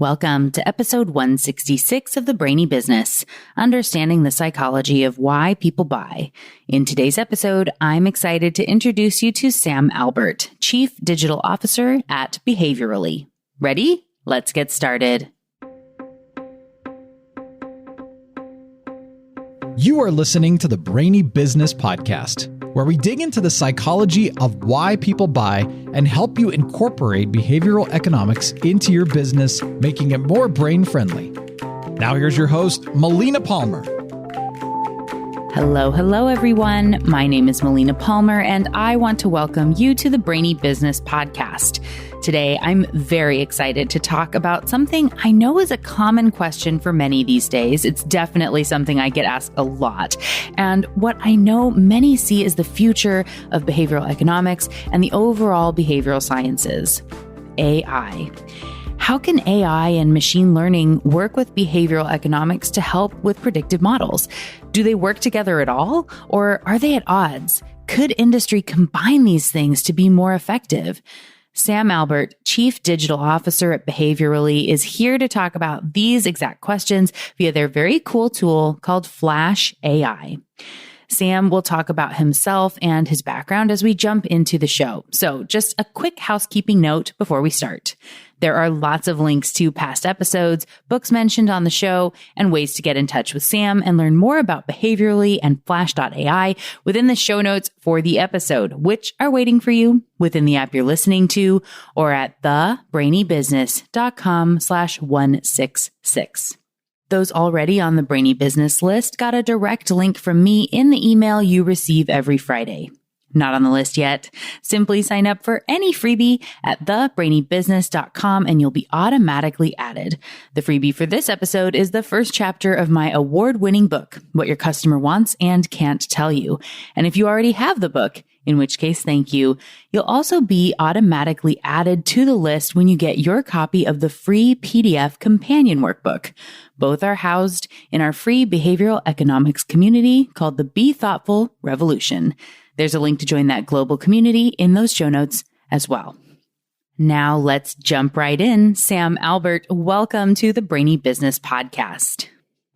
Welcome to episode 166 of The Brainy Business, understanding the psychology of why people buy. In today's episode, I'm excited to introduce you to Sam Albert, Chief Digital Officer at Behaviorally. Ready? Let's get started. You are listening to the Brainy Business Podcast, where we dig into the psychology of why people buy and help you incorporate behavioral economics into your business, making it more brain-friendly. Now here's your host, Melina Palmer. Hello, everyone. My name is Melina Palmer, and I want to welcome you to the Brainy Business Podcast. Today, I'm very excited to talk about something I know is a common question for many these days. It's definitely something I get asked a lot. And what I know many see as the future of behavioral economics and the overall behavioral sciences: AI. How can AI and machine learning work with behavioral economics to help with predictive models? Do they work together at all, or are they at odds? Could industry combine these things to be more effective? Sam Albert, Chief Digital Officer at Behaviorally, is here to talk about these exact questions via their very cool tool called Flash AI. Sam will talk about himself and his background as we jump into the show. So just a quick housekeeping note before we start. There are lots of links to past episodes, books mentioned on the show, and ways to get in touch with Sam and learn more about Behaviorally and Flash.ai within the show notes for the episode, which are waiting for you within the app you're listening to or at thebrainybusiness.com/166. Those already on the Brainy Business list got a direct link from me in the email you receive every Friday. Not on the list yet? Simply sign up for any freebie at thebrainybusiness.com and you'll be automatically added. The freebie for this episode is the first chapter of my award-winning book, What Your Customer Wants and Can't Tell You. And if you already have the book, in which case, thank you, you'll also be automatically added to the list when you get your copy of the free PDF companion workbook. Both are housed in our free behavioral economics community called the Be Thoughtful Revolution. There's a link to join that global community in those show notes as well. Now let's jump right in. Sam Albert, welcome to the Brainy Business Podcast.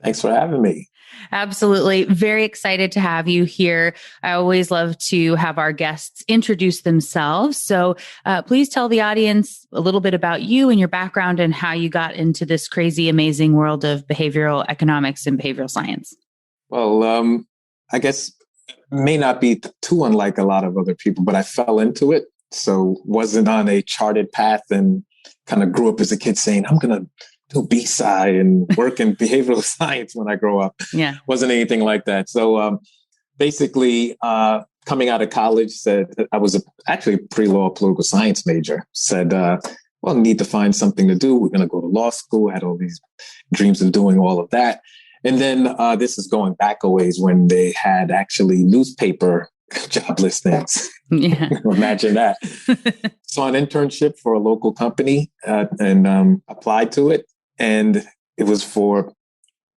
Thanks for having me. Absolutely. Very excited to have you here. I always love to have our guests introduce themselves. So please tell the audience a little bit about you and your background and how you got into this crazy, amazing world of behavioral economics and behavioral science. Well, I guess may not be too unlike a lot of other people, but I fell into it. So wasn't on a charted path and kind of grew up as a kid saying, I'm going to do B-Sci and work in behavioral science when I grow up. Yeah. Wasn't anything like that. So basically, coming out of college, said I was actually a pre-law political science major, said, well, need to find something to do. We're going to go to law school. Had all these dreams of doing all of that. And then this is going back a ways when they had actually newspaper job listings. Yeah. Imagine that. Saw an internship for a local company and applied to it. And it was for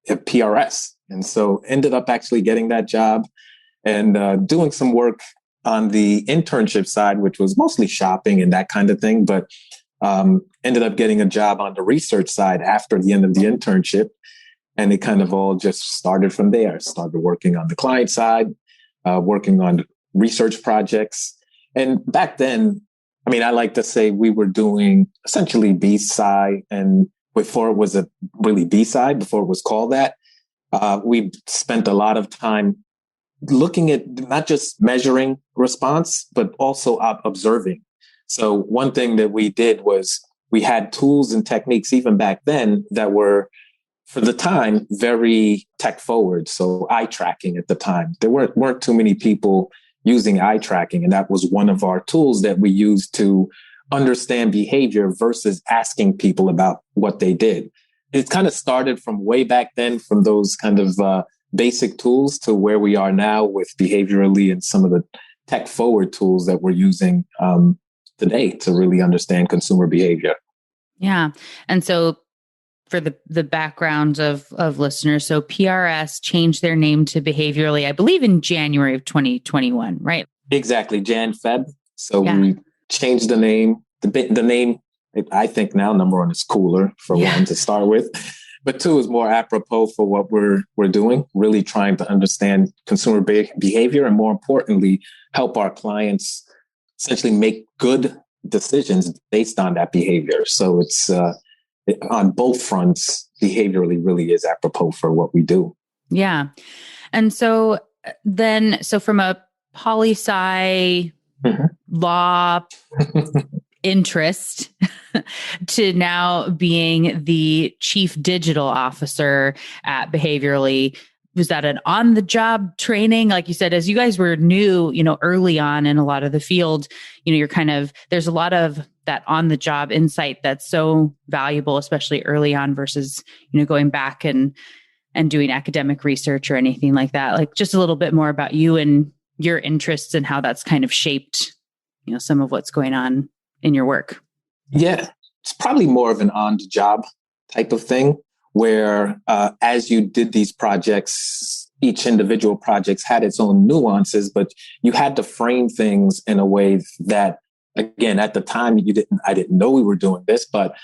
a PRS. And so ended up actually getting that job and doing some work on the internship side, which was mostly shopping and that kind of thing. But ended up getting a job on the research side after the end of the internship. And it kind of all just started from there. Started working on the client side, working on research projects. And back then, I mean, I like to say we were doing essentially B-Sci, and before it was a really B-Sci, before it was called that, we spent a lot of time looking at not just measuring response, but also observing. So one thing that we did was we had tools and techniques even back then that were, for the time, very tech forward. So eye tracking at the time. There weren't too many people using eye tracking. And that was one of our tools that we used to understand behavior versus asking people about what they did. It kind of started from way back then, from those kind of basic tools to where we are now with Behaviorally and some of the tech forward tools that we're using today to really understand consumer behavior. Yeah. And so for the background of listeners, so PRS changed their name to Behaviorally, I believe in January of 2021, right? Exactly. Jan Feb. So we changed the name. The name I think now number one is cooler for one to start with. But two is more apropos for what we're doing, really trying to understand consumer behavior and more importantly, help our clients essentially make good decisions based on that behavior. So it's on both fronts, behaviorally really is apropos for what we do. Yeah. And so from a poli-sci law interest to now being the chief digital officer at Behaviorally, was that an on-the-job training? Like you said, as you guys were new, early on in a lot of the field, there's a lot of that on-the-job insight that's so valuable, especially early on versus, going back and doing academic research or anything like that. Like just a little bit more about you and your interests and how that's kind of shaped, some of what's going on in your work. Yeah, it's probably more of an on-the-job type of thing where as you did these projects, each individual projects had its own nuances, but you had to frame things in a way that, again, at the time I didn't know we were doing this, but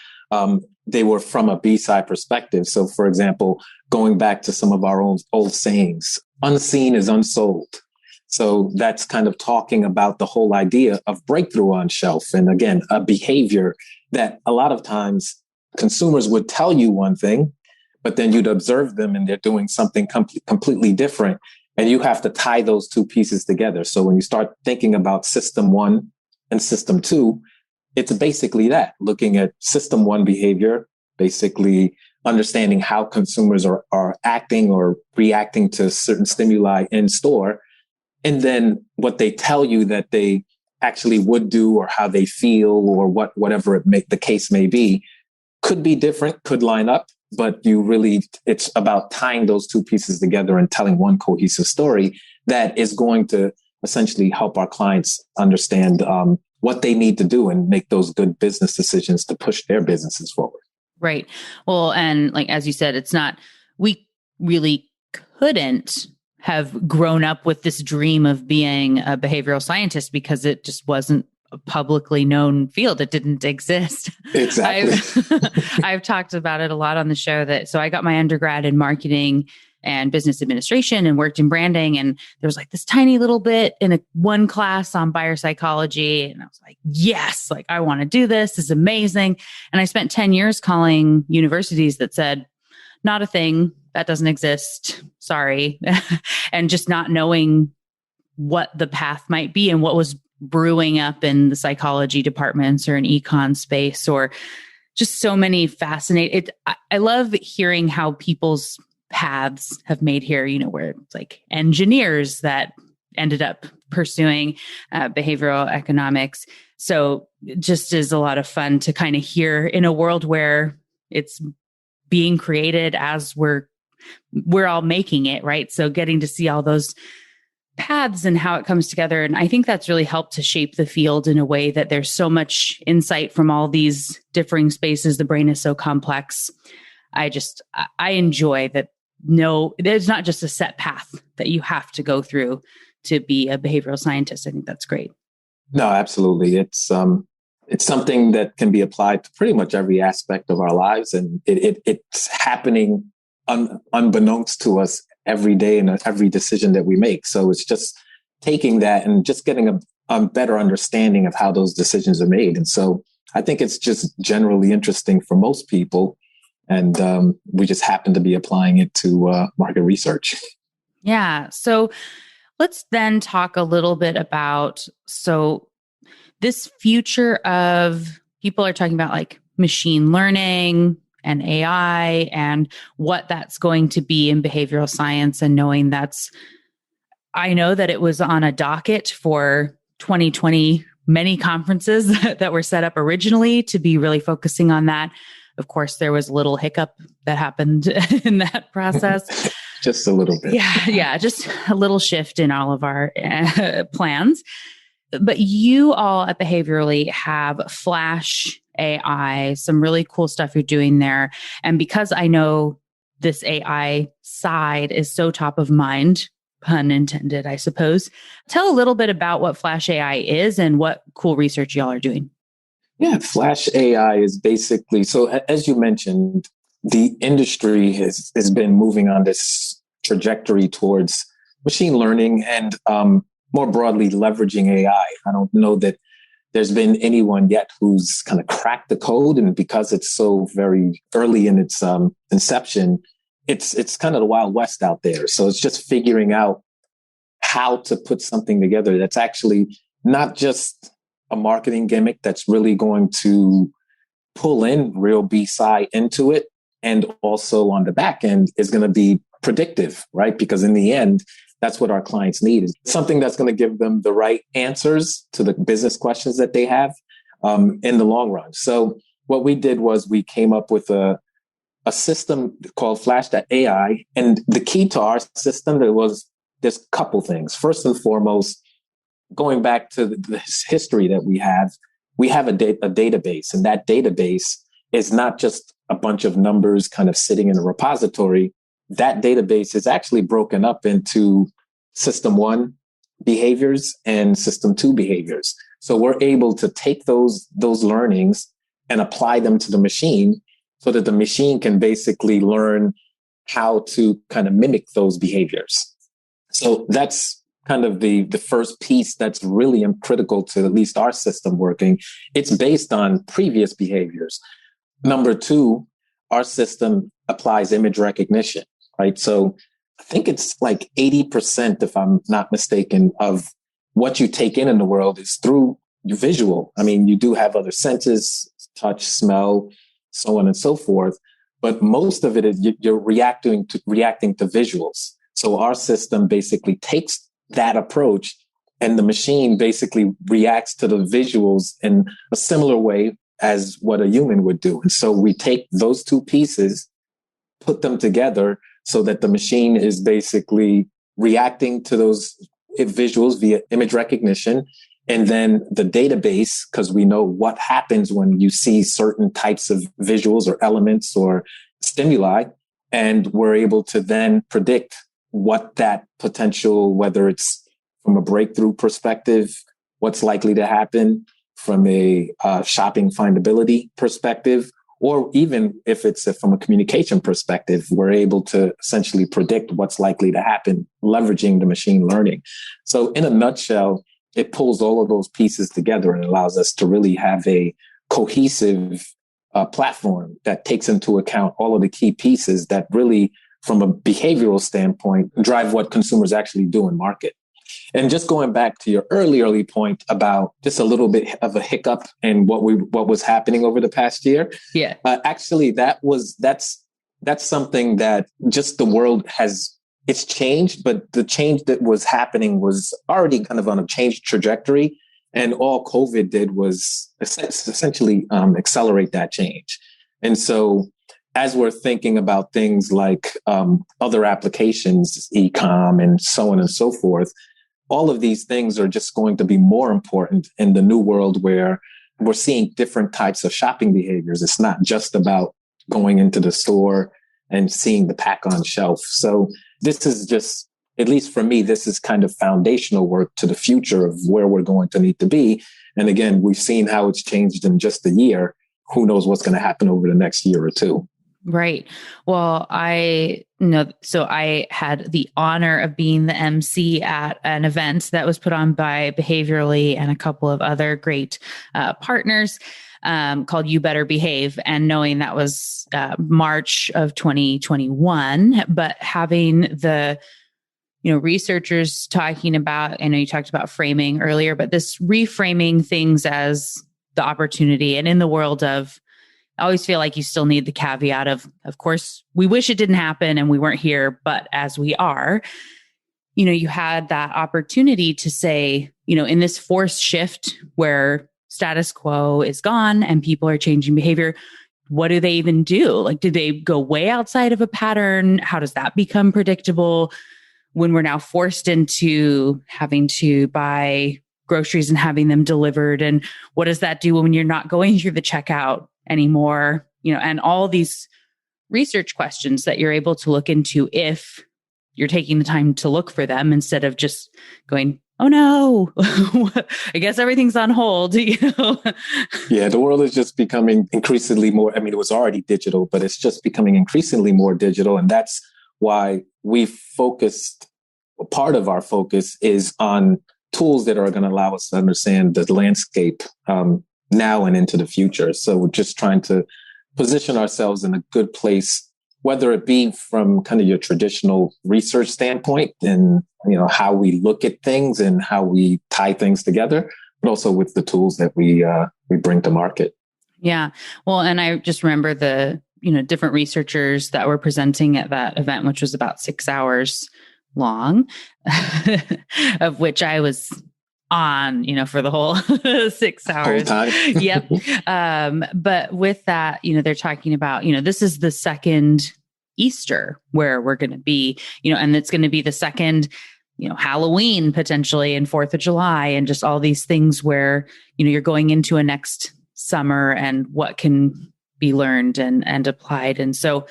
they were from a B-side perspective. So for example, going back to some of our old sayings, unseen is unsold. So that's kind of talking about the whole idea of breakthrough on shelf. And again, a behavior that a lot of times consumers would tell you one thing, but then you'd observe them and they're doing something completely different. And you have to tie those two pieces together. So when you start thinking about system one and system two, it's basically that, looking at system one behavior, basically understanding how consumers are acting or reacting to certain stimuli in store. And then what they tell you that they actually would do or how they feel or whatever the case may be could be different, could line up, but it's about tying those two pieces together and telling one cohesive story that is going to essentially help our clients understand what they need to do and make those good business decisions to push their businesses forward. Right. Well, and like, as you said, we really couldn't have grown up with this dream of being a behavioral scientist because it just wasn't a publicly known field. It didn't exist. Exactly. I've talked about it a lot on the show so I got my undergrad in marketing and business administration and worked in branding. And there was like this tiny little bit in one class on buyer psychology. And I was like, yes, like I want to do this. This is amazing. And I spent 10 years calling universities that said, not a thing. That doesn't exist. Sorry. And just not knowing what the path might be and what was brewing up in the psychology departments or an econ space or just so many fascinating. I love hearing how people's paths have made here, where it's like engineers that ended up pursuing behavioral economics. So it just is a lot of fun to kind of hear in a world where it's being created as we're all making it, right? So getting to see all those paths and how it comes together. And I think that's really helped to shape the field in a way that there's so much insight from all these differing spaces. The brain is so complex. I enjoy that. No, there's not just a set path that you have to go through to be a behavioral scientist. I think that's great. No, absolutely. It's something that can be applied to pretty much every aspect of our lives. And it's happening unbeknownst to us every day in every decision that we make. So it's just taking that and just getting a better understanding of how those decisions are made. And so I think it's just generally interesting for most people. And we just happen to be applying it to market research. Yeah. So let's then talk a little bit about, this future of people are talking about like machine learning and AI and what that's going to be in behavioral science, and knowing I know that it was on a docket for 2020, many conferences that were set up originally to be really focusing on that. Of course, there was a little hiccup that happened in that process. Just a little bit. Yeah, just a little shift in all of our plans. But you all at Behaviorally have Flash AI, some really cool stuff you're doing there. And because I know this AI side is so top of mind, pun intended, I suppose, tell a little bit about what Flash AI is and what cool research y'all are doing. Yeah, Flash AI is basically, so as you mentioned, the industry has been moving on this trajectory towards machine learning and more broadly leveraging AI. I don't know that there's been anyone yet who's kind of cracked the code, and because it's so very early in its inception, it's kind of the Wild West out there. So it's just figuring out how to put something together that's actually not just a marketing gimmick that's really going to pull in real BSI into it. And also on the back end is going to be predictive, right? Because in the end, that's what our clients need, is something that's going to give them the right answers to the business questions that they have in the long run. So what we did was we came up with a system called Flash.ai. And the key to our system, there's a couple things. First and foremost, going back to this history that we have a database, and that database is not just a bunch of numbers kind of sitting in a repository. That database is actually broken up into system 1 behaviors and system 2 behaviors. So we're able to take those learnings and apply them to the machine so that the machine can basically learn how to kind of mimic those behaviors. So that's kind of the first piece that's really critical to at least our system working. It's based on previous behaviors. Number 2, our system applies image recognition, right? So I think it's like 80%, if I'm not mistaken, of what you take in the world is through your visual. I mean, you do have other senses, touch, smell, so on and so forth, but most of it is you're reacting to visuals. So our system basically takes that approach, and the machine basically reacts to the visuals in a similar way as what a human would do. And so we take those two pieces, put them together so that the machine is basically reacting to those visuals via image recognition. And then the database, because we know what happens when you see certain types of visuals or elements or stimuli, and we're able to then predict what that potential, whether it's from a breakthrough perspective, what's likely to happen from a shopping findability perspective, or even if it's from a communication perspective, we're able to essentially predict what's likely to happen, leveraging the machine learning. So in a nutshell, it pulls all of those pieces together and allows us to really have a cohesive platform that takes into account all of the key pieces that really, from a behavioral standpoint, drive what consumers actually do in market. And just going back to your early point about just a little bit of a hiccup in what was happening over the past year. Yeah. Actually, that's something that just the world it's changed, but the change that was happening was already kind of on a changed trajectory. And all COVID did was essentially accelerate that change. And so as we're thinking about things like other applications, e-com and so on and so forth, all of these things are just going to be more important in the new world where we're seeing different types of shopping behaviors. It's not just about going into the store and seeing the pack on shelf. So this is just, at least for me, this is kind of foundational work to the future of where we're going to need to be. And again, we've seen how it's changed in just a year. Who knows what's going to happen over the next year or two? Right. Well, I had the honor of being the MC at an event that was put on by Behaviorally and a couple of other great partners called You Better Behave. And knowing that was March of 2021, but having the researchers talking about, I know you talked about framing earlier, but this reframing things as the opportunity. And in the world of, I always feel like you still need the caveat of course, we wish it didn't happen and we weren't here, but as we are, you had that opportunity to say, in this forced shift where status quo is gone and people are changing behavior, what do they even do? Like, do they go way outside of a pattern? How does that become predictable when we're now forced into having to buy groceries and having them delivered? And what does that do when you're not going through the checkout anymore? And all these research questions that you're able to look into if you're taking the time to look for them instead of just going oh no, I guess everything's on hold. Yeah, the world is just becoming increasingly more, I mean, it was already digital, but it's just becoming increasingly more digital. And that's why we focused, part of our focus is on tools that are going to allow us to understand the landscape now and into the future. So we're just trying to position ourselves in a good place, whether it be from kind of your traditional research standpoint and, how we look at things and how we tie things together, but also with the tools that we bring to market. Yeah. Well, and I just remember the, different researchers that were presenting at that event, which was about 6 hours long, of which I was on, for the whole 6 hours. Whole time. Yep. But with that, they're talking about, this is the second Easter where we're going to be, and it's going to be the second, Halloween potentially and 4th of July and just all these things where, you're going into a next summer and what can be learned and applied. And so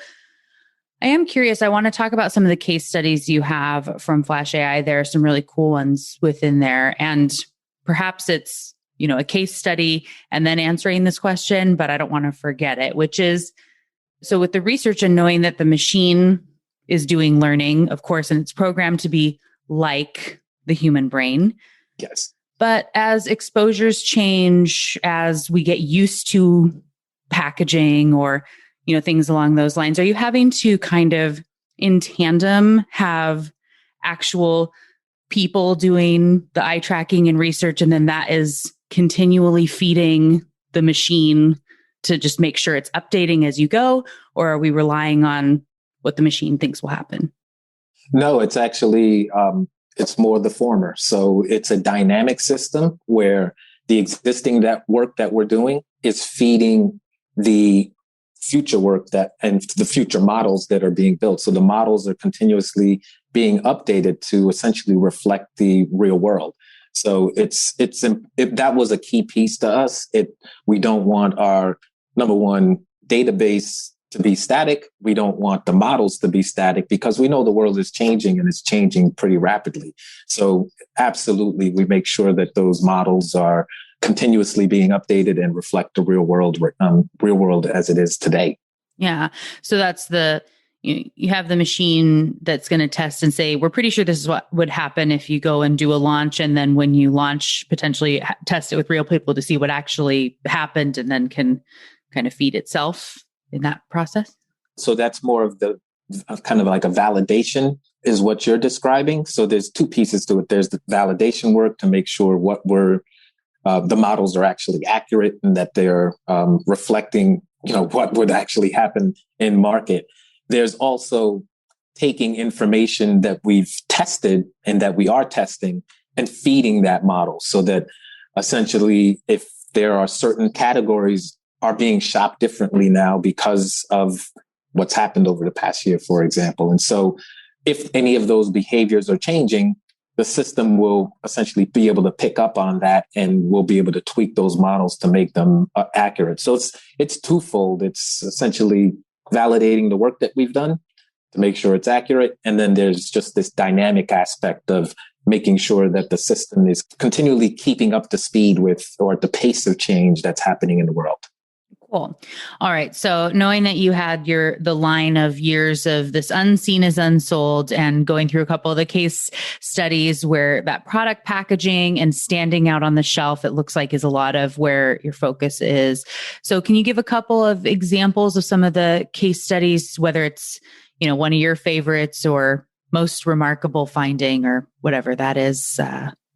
I am curious. I want to talk about some of the case studies you have from Flash AI. There are some really cool ones within there. And perhaps it's, a case study and then answering this question, but I don't want to forget it, which is, so with the research and knowing that the machine is doing learning, of course, and it's programmed to be like the human brain. Yes. But as exposures change, as we get used to packaging or things along those lines, are you having to kind of in tandem have actual people doing the eye tracking and research, and then that is continually feeding the machine to just make sure it's updating as you go? Or are we relying on what the machine thinks will happen? No, it's actually, it's more the former. So it's a dynamic system where the existing work that we're doing is feeding the future work and the future models that are being built. So the models are continuously being updated to essentially reflect the real world. So that was a key piece to us. We don't want our number one database to be static. We don't want the models to be static because we know the world is changing and it's changing pretty rapidly. So absolutely, we make sure that those models are continuously being updated and reflect the real world as it is today. Yeah. So that's you have the machine that's going to test and say, we're pretty sure this is what would happen if you go and do a launch. And then when you launch, potentially test it with real people to see what actually happened and then can kind of feed itself in that process. So that's more of the kind of like a validation is what you're describing. So there's two pieces to it. There's the validation work to make sure the models are actually accurate and that they're reflecting, what would actually happen in market. There's also taking information that we've tested and that we are testing and feeding that model so that essentially if there are certain categories are being shopped differently now because of what's happened over the past year, for example. And so if any of those behaviors are changing, the system will essentially be able to pick up on that and we'll be able to tweak those models to make them accurate. So it's twofold. It's essentially validating the work that we've done to make sure it's accurate. And then there's just this dynamic aspect of making sure that the system is continually keeping up to speed with or the pace of change that's happening in the world. Cool. All right. So knowing that you had the line of years of this unseen is unsold and going through a couple of the case studies where that product packaging and standing out on the shelf, it looks like is a lot of where your focus is. So can you give a couple of examples of some of the case studies, whether it's, one of your favorites or most remarkable finding or whatever that is?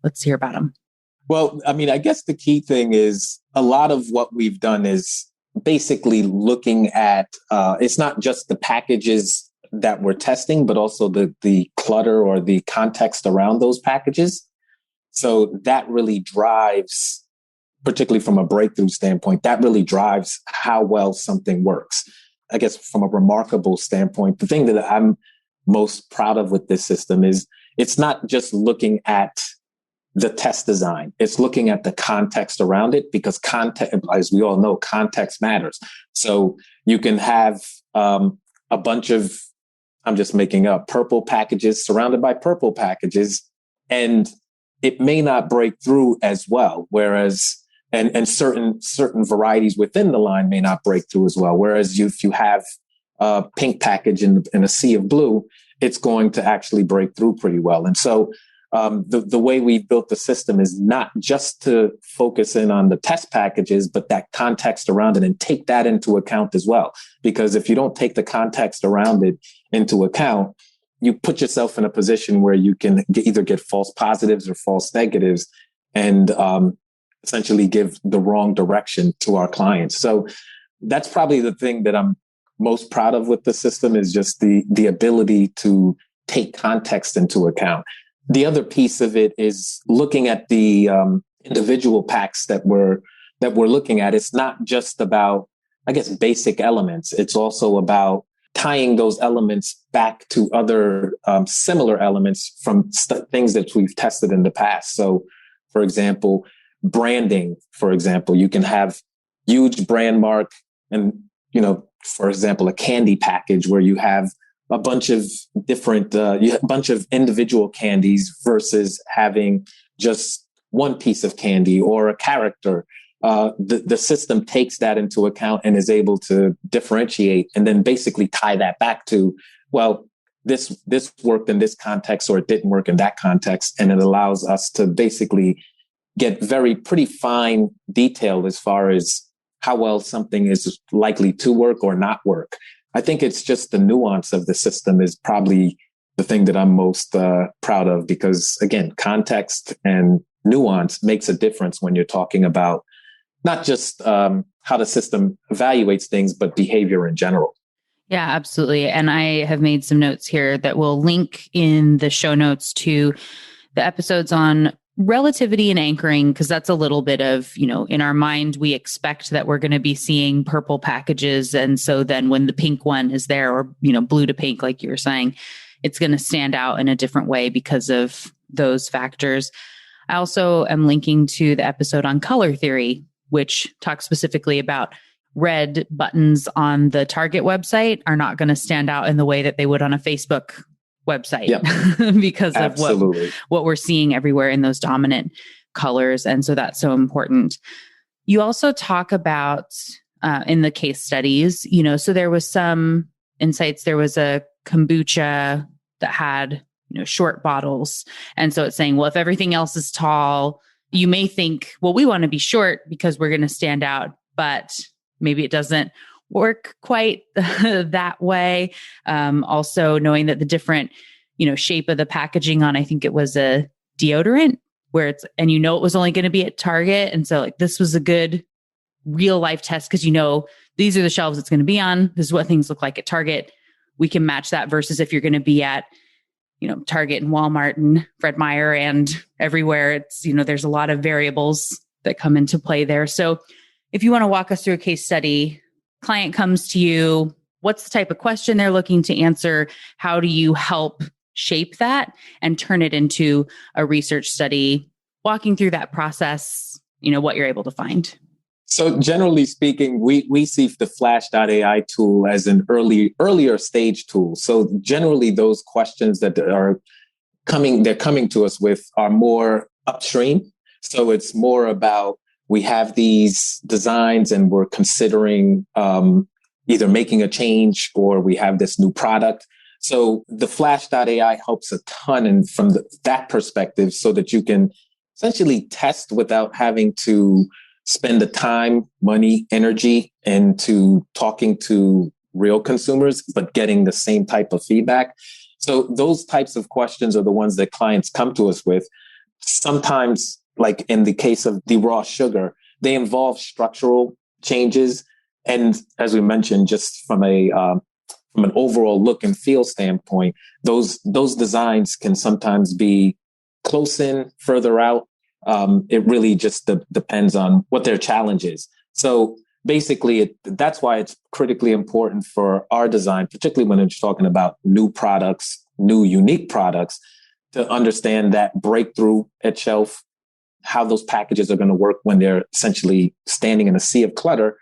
Let's hear about them. Well, I mean, I guess the key thing is a lot of what we've done is basically looking at, it's not just the packages that we're testing, but also the clutter or the context around those packages. So that really drives, particularly from a breakthrough standpoint, that really drives how well something works. I guess from a remarkable standpoint, the thing that I'm most proud of with this system is it's not just looking at the test design. It's looking at the context around it because context, as we all know, context matters. So you can have a bunch of, I'm just making up, purple packages surrounded by purple packages. And it may not break through as well. Whereas, and certain varieties within the line may not break through as well. Whereas if you have a pink package in a sea of blue, it's going to actually break through pretty well. And so the way we built the system is not just to focus in on the test packages, but that context around it and take that into account as well. Because if you don't take the context around it into account, you put yourself in a position where you can either get false positives or false negatives and essentially give the wrong direction to our clients. So that's probably the thing that I'm most proud of with the system, is just the ability to take context into account. The other piece of it is looking at the individual packs that we're looking at. It's not just about, I guess, basic elements. It's also about tying those elements back to other similar elements from things that we've tested in the past. So, for example, branding, for example, you can have huge brand mark and, for example, a candy package where you have a bunch of different, a bunch of individual candies versus having just one piece of candy or a character. The system takes that into account and is able to differentiate and then basically tie that back to, well, this worked in this context or it didn't work in that context. And it allows us to basically get pretty fine detail as far as how well something is likely to work or not work. I think it's just the nuance of the system is probably the thing that I'm most proud of, because again, context and nuance makes a difference when you're talking about not just how the system evaluates things, but behavior in general. Yeah, absolutely. And I have made some notes here that we'll link in the show notes to the episodes on relativity and anchoring, because that's a little bit of, in our mind, we expect that we're going to be seeing purple packages. And so then when the pink one is there, or, blue to pink, like you were saying, it's going to stand out in a different way because of those factors. I also am linking to the episode on color theory, which talks specifically about red buttons on the Target website are not going to stand out in the way that they would on a Facebook website. Yep. Because Absolutely. Of what we're seeing everywhere in those dominant colors. And so that's so important. You also talk about in the case studies, so there was some insights. There was a kombucha that had, short bottles. And so it's saying, well, if everything else is tall, you may think, well, we want to be short because we're going to stand out, but maybe it doesn't work quite that way. Also knowing that the different, shape of the packaging on, I think it was a deodorant where it was only going to be at Target. And so this was a good real life test because, these are the shelves it's going to be on. This is what things look like at Target. We can match that versus if you're going to be at, Target and Walmart and Fred Meyer and everywhere. It's, there's a lot of variables that come into play there. So if you want to walk us through a case study, client comes to you, what's the type of question they're looking to answer? How do you help shape that and turn it into a research study, walking through that process, what you're able to find? So generally speaking, we see the Flash.ai tool as an earlier stage tool. So generally those questions that they're coming to us with are more upstream. So it's more about, we have these designs and we're considering either making a change or we have this new product. So the Flash.ai helps a ton from that perspective so that you can essentially test without having to spend the time, money, energy into talking to real consumers, but getting the same type of feedback. So those types of questions are the ones that clients come to us with. Sometimes, like in the case of the raw sugar, they involve structural changes. And as we mentioned, just from an overall look and feel standpoint, those designs can sometimes be close in, further out. It really just depends on what their challenge is. So basically, that's why it's critically important for our design, particularly when it's talking about new products, new unique products, to understand that breakthrough at shelf, how those packages are going to work when they're essentially standing in a sea of clutter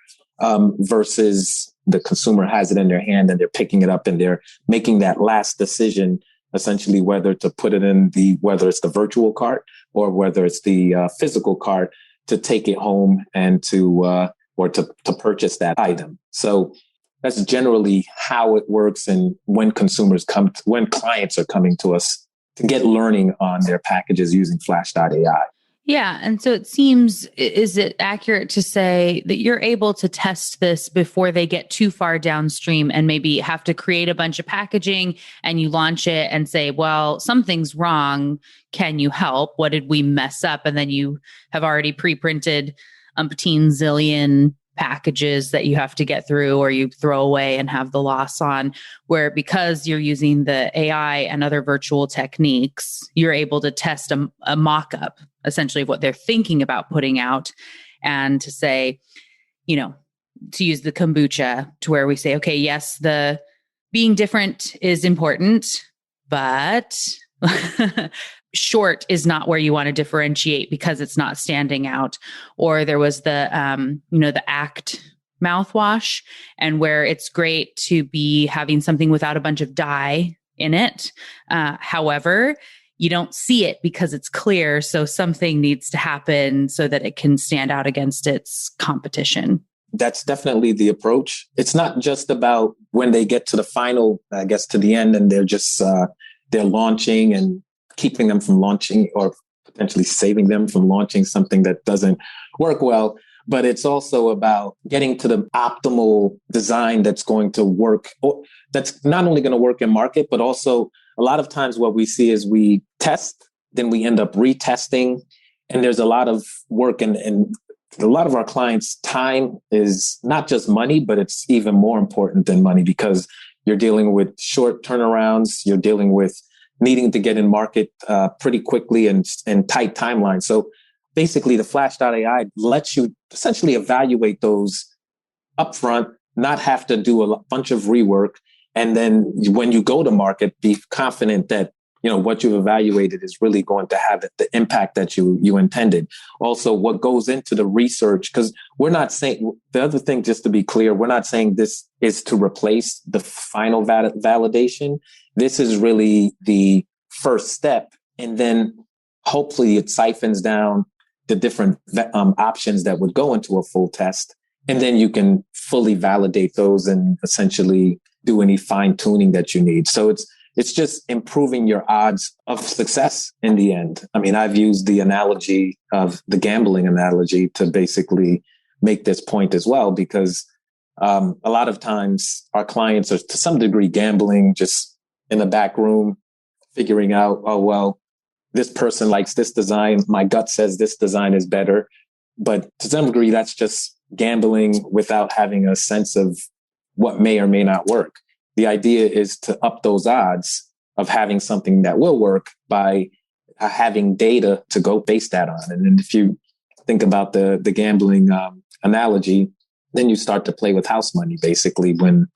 versus the consumer has it in their hand and they're picking it up and they're making that last decision, essentially whether to put it in whether it's the virtual cart or whether it's the physical card to take it home and to purchase that item. So that's generally how it works, and when when clients are coming to us to get learning on their packages using Flash.ai. Yeah. And so it seems, is it accurate to say that you're able to test this before they get too far downstream and maybe have to create a bunch of packaging and you launch it and say, well, something's wrong. Can you help? What did we mess up? And then you have already pre-printed umpteen zillion packages that you have to get through or you throw away and have the loss on, where because you're using the AI and other virtual techniques, you're able to test a mock-up essentially of what they're thinking about putting out, and to say, to use the kombucha, to where we say, okay, yes, the being different is important, but short is not where you want to differentiate because it's not standing out. Or there was the ACT mouthwash, and where it's great to be having something without a bunch of dye in it. However, you don't see it because it's clear. So something needs to happen so that it can stand out against its competition. That's definitely the approach. It's not just about when they get to the final, to the end, and they're just, they're launching and keeping them from launching, or potentially saving them from launching something that doesn't work well. But it's also about getting to the optimal design that's going to work, or that's not only going to work in market, but also a lot of times what we see is we test, then we end up retesting. And there's a lot of work, and a lot of our clients' time is not just money, but it's even more important than money, because you're dealing with short turnarounds. You're dealing with needing to get in market pretty quickly and tight timelines. So basically, the Flash.ai lets you essentially evaluate those upfront, not have to do a bunch of rework. And then when you go to market, be confident that what you've evaluated is really going to have the impact that you intended. Also, what goes into the research, because we're not saying, the other thing, just to be clear, we're not saying this is to replace the final validation. This is really the first step. And then hopefully it siphons down the different options that would go into a full test. And then you can fully validate those and essentially do any fine tuning that you need. So it's just improving your odds of success in the end. I mean, I've used the analogy of the gambling analogy to basically make this point as well, because a lot of times our clients are to some degree gambling just in the back room, figuring out, oh, well, this person likes this design. My gut says this design is better. But to some degree, that's just gambling without having a sense of what may or may not work. The idea is to up those odds of having something that will work by having data to go base that on. And then if you think about the gambling analogy, then you start to play with house money, basically, when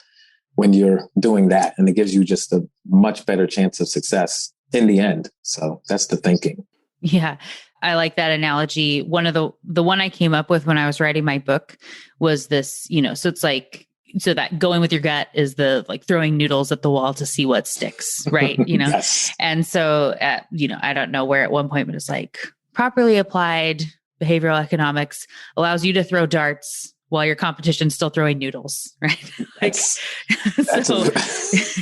you're doing that. And it gives you just a much better chance of success in the end. So that's the thinking. Yeah. I like that analogy. One of the one I came up with when I was writing my book was this, so it's like, so that going with your gut is the like throwing noodles at the wall to see what sticks, right? Yes. And so, I don't know where at one point, but it's like properly applied behavioral economics allows you to throw darts while your competition's still throwing noodles, right? So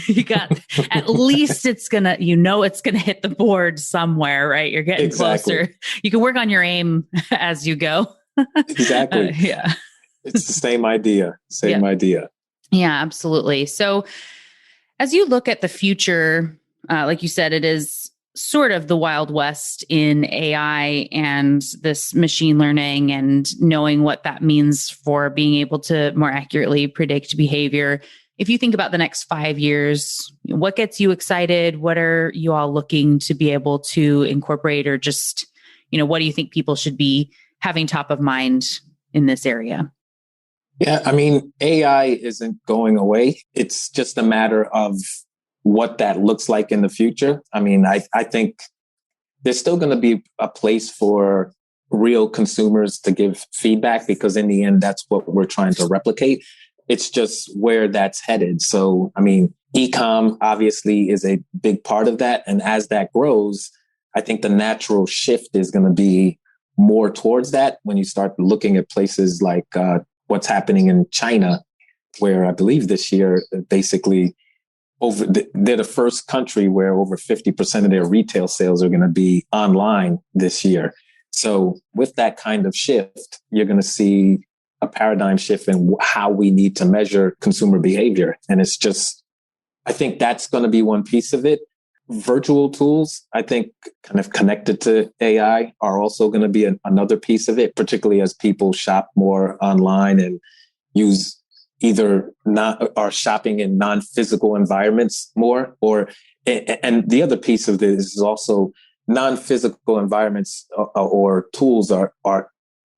you got, at least it's gonna, it's gonna hit the board somewhere, right? You're getting closer. You can work on your aim as you go. Exactly. Yeah. It's the same idea. Idea. Yeah, absolutely. So as you look at the future, like you said, it is sort of the Wild West in AI and this machine learning and knowing what that means for being able to more accurately predict behavior. If you think about the next 5 years, what gets you excited? What are you all looking to be able to incorporate, or just, what do you think people should be having top of mind in this area? Yeah, I mean, AI isn't going away. It's just a matter of what that looks like in the future. I mean, I think there's still going to be a place for real consumers to give feedback, because in the end, that's what we're trying to replicate. It's just where that's headed. So, I mean, e-com obviously is a big part of that. And as that grows, I think the natural shift is going to be more towards that when you start looking at places like what's happening in China, where I believe this year, basically, they're the first country where over 50% of their retail sales are going to be online this year. So with that kind of shift, you're going to see a paradigm shift in how we need to measure consumer behavior. And it's just, I think that's going to be one piece of it. Virtual tools, I think, kind of connected to AI are also going to be another piece of it, particularly as people shop more online and use either are shopping in non-physical environments more, and the other piece of this is also non-physical environments or tools are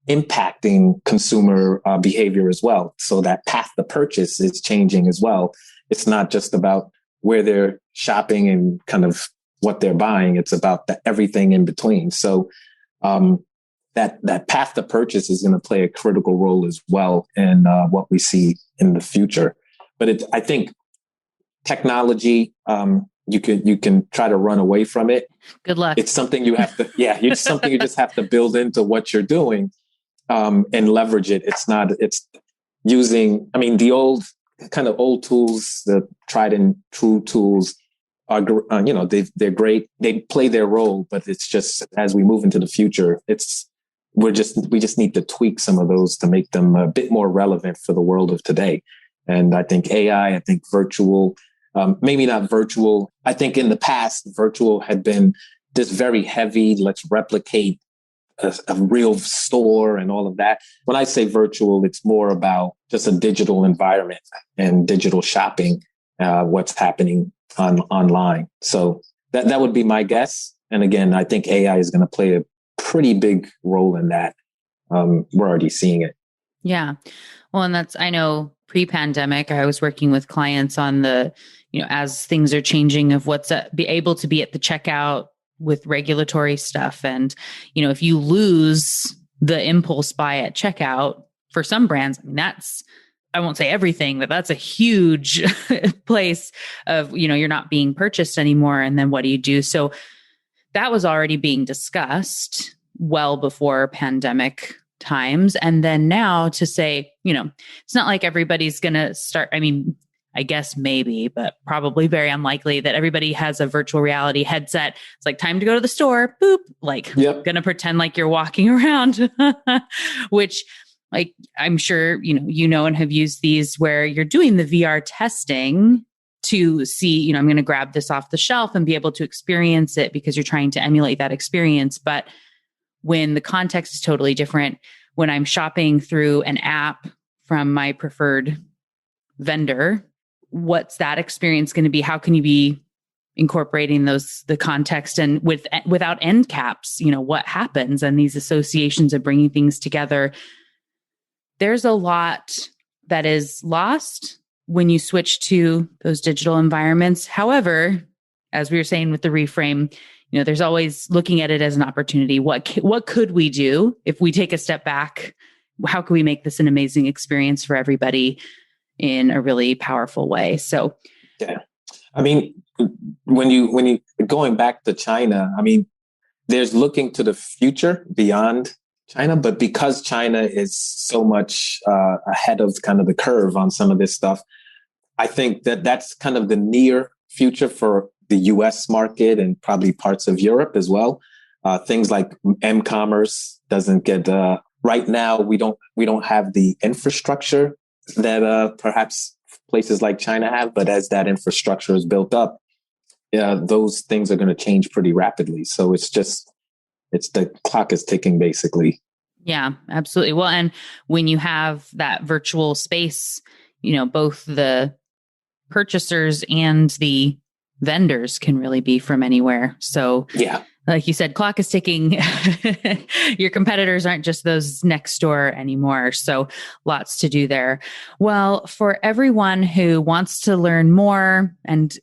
impacting consumer behavior as well. So that path to purchase is changing as well. It's not just about where they're shopping and kind of what they're buying. It's about everything in between. So that path to purchase is going to play a critical role as well in what we see in the future. But I think technology, you can try to run away from it. Good luck. It's something you have to, it's something you just have to build into what you're doing and leverage it. It's using, the old tools, the tried and true tools are, they're great. They play their role, but it's just, as we move into the future, we just need to tweak some of those to make them a bit more relevant for the world of today. And I think AI, I think virtual, maybe not virtual. I think in the past, virtual had been this very heavy, let's replicate a real store and all of that. When I say virtual, it's more about just a digital environment and digital shopping, what's happening online. So that would be my guess. And again, I think AI is going to play a pretty big role in that. We're already seeing it. Yeah. Well, and I know pre-pandemic, I was working with clients on as things are changing of what's be able to be at the checkout with regulatory stuff. And, if you lose the impulse buy at checkout for some brands, I won't say everything, but that's a huge place of, you're not being purchased anymore. And then what do you do? So that was already being discussed well before pandemic times. And then now to say, it's not like everybody's going to start. I guess maybe, but probably very unlikely that everybody has a virtual reality headset. It's like time to go to the store, boop, going to pretend like you're walking around, which I'm sure, and have used these where you're doing the VR testing to see, I'm going to grab this off the shelf and be able to experience it because you're trying to emulate that experience. But when the context is totally different, when I'm shopping through an app from my preferred vendor, what's that experience going to be? How can you be incorporating the context and without end caps, what happens and these associations of bringing things together? There's a lot that is lost when you switch to those digital environments. However, as we were saying with the reframe, there's always looking at it as an opportunity. What could we do if we take a step back? How can we make this an amazing experience for everybody in a really powerful way? So, yeah, when you going back to China, there's looking to the future beyond China, but because China is so much ahead of kind of the curve on some of this stuff, I think that's kind of the near future for the US market and probably parts of Europe as well. Things like m-commerce doesn't get right now. We don't have the infrastructure that perhaps places like China have, but as that infrastructure is built up, those things are going to change pretty rapidly. So it's the clock is ticking, basically. Yeah, absolutely. Well, and when you have that virtual space, both the purchasers and the vendors can really be from anywhere. So yeah, like you said, clock is ticking. Your competitors aren't just those next door anymore. So lots to do there. Well, for everyone who wants to learn more and,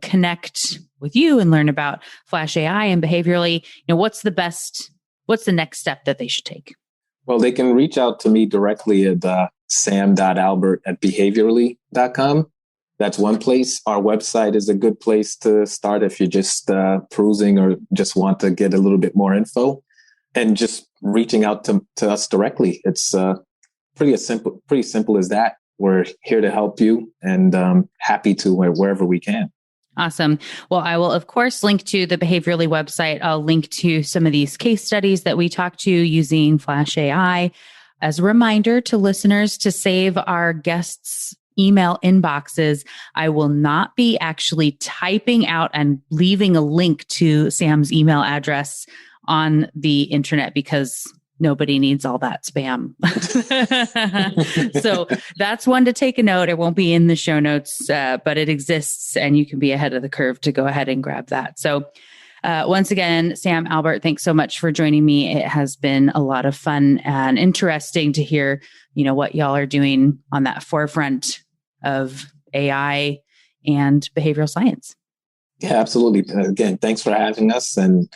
connect with you and learn about Flash AI and behaviorally, what's the next step that they should take? Well, they can reach out to me directly at sam.albert@behaviorally.com. that's one place. Our website is a good place to start if you're just perusing or just want to get a little bit more info, and just reaching out to us directly. It's pretty simple as that. We're here to help you, and happy to wherever we can. Awesome. Well, I will, of course, link to the Behaviorally website. I'll link to some of these case studies that we talked to using Flash AI. As a reminder to listeners to save our guests' email inboxes, I will not be actually typing out and leaving a link to Sam's email address on the internet because nobody needs all that spam. So that's one to take a note. It won't be in the show notes, but it exists and you can be ahead of the curve to go ahead and grab that. So once again, Sam Albert, thanks so much for joining me. It has been a lot of fun and interesting to hear, what y'all are doing on that forefront of AI and behavioral science. Yeah, absolutely. Again, thanks for having us, and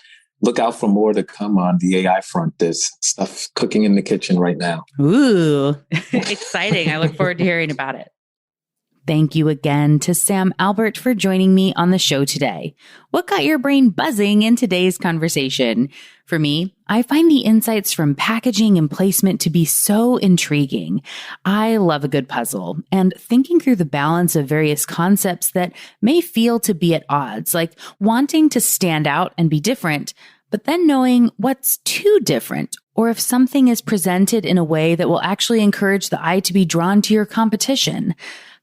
look out for more to come on the AI front. There's stuff cooking in the kitchen right now. Ooh, exciting. I look forward to hearing about it. Thank you again to Sam Albert for joining me on the show today. What got your brain buzzing in today's conversation? For me, I find the insights from packaging and placement to be so intriguing. I love a good puzzle, and thinking through the balance of various concepts that may feel to be at odds, like wanting to stand out and be different, but then knowing what's too different, or if something is presented in a way that will actually encourage the eye to be drawn to your competition.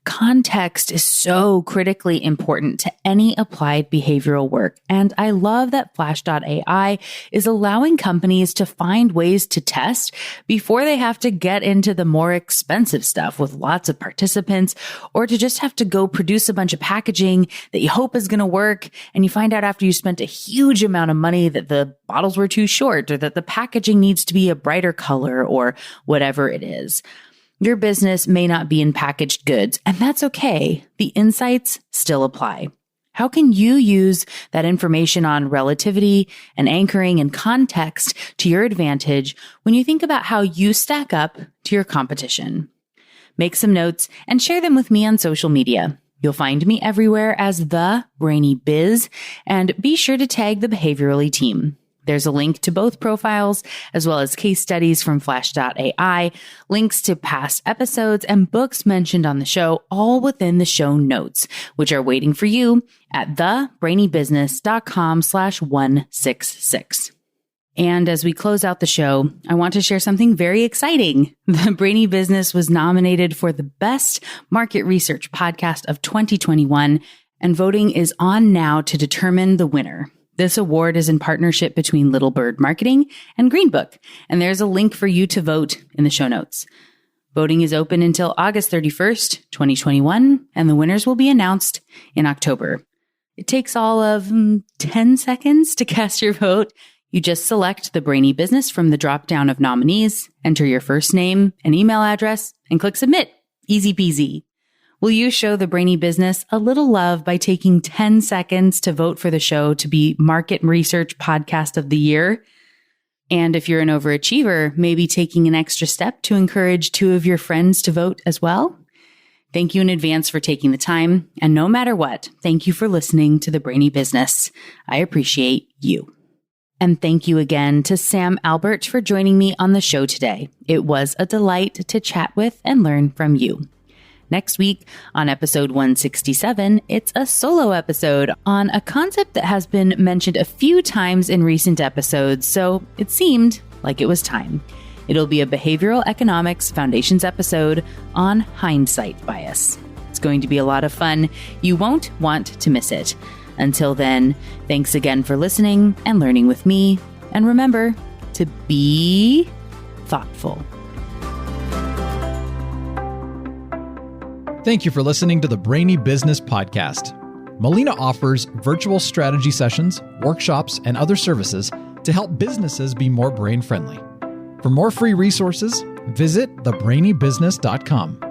Context is so critically important to any applied behavioral work. And I love that Flash.ai is allowing companies to find ways to test before they have to get into the more expensive stuff with lots of participants, or to just have to go produce a bunch of packaging that you hope is going to work. And you find out after you spent a huge amount of money that the bottles were too short, or that the packaging needs to be a brighter color, or whatever it is. Your business may not be in packaged goods, and that's okay. The insights still apply. How can you use that information on relativity and anchoring and context to your advantage when you think about how you stack up to your competition? Make some notes and share them with me on social media. You'll find me everywhere as The Brainy Biz, and be sure to tag the Behaviorally team. There's a link to both profiles, as well as case studies from Flash.ai, links to past episodes, and books mentioned on the show, all within the show notes, which are waiting for you at thebrainybusiness.com/166. And as we close out the show, I want to share something very exciting. The Brainy Business was nominated for the Best Market Research Podcast of 2021, and voting is on now to determine the winner. This award is in partnership between Little Bird Marketing and Greenbook, and there's a link for you to vote in the show notes. Voting is open until August 31st, 2021, and the winners will be announced in October. It takes all of 10 seconds to cast your vote. You just select the Brainy Business from the drop-down of nominees, enter your first name and email address, and click submit. Easy peasy. Will you show the Brainy Business a little love by taking 10 seconds to vote for the show to be Market Research Podcast of the Year? And if you're an overachiever, maybe taking an extra step to encourage 2 of your friends to vote as well? Thank you in advance for taking the time. And no matter what, thank you for listening to the Brainy Business. I appreciate you. And thank you again to Sam Albert for joining me on the show today. It was a delight to chat with and learn from you. Next week, on episode 167, it's a solo episode on a concept that has been mentioned a few times in recent episodes, so it seemed like it was time. It'll be a Behavioral Economics Foundations episode on hindsight bias. It's going to be a lot of fun. You won't want to miss it. Until then, thanks again for listening and learning with me. And remember to be thoughtful. Thank you for listening to the Brainy Business Podcast. Molina offers virtual strategy sessions, workshops, and other services to help businesses be more brain-friendly. For more free resources, visit thebrainybusiness.com.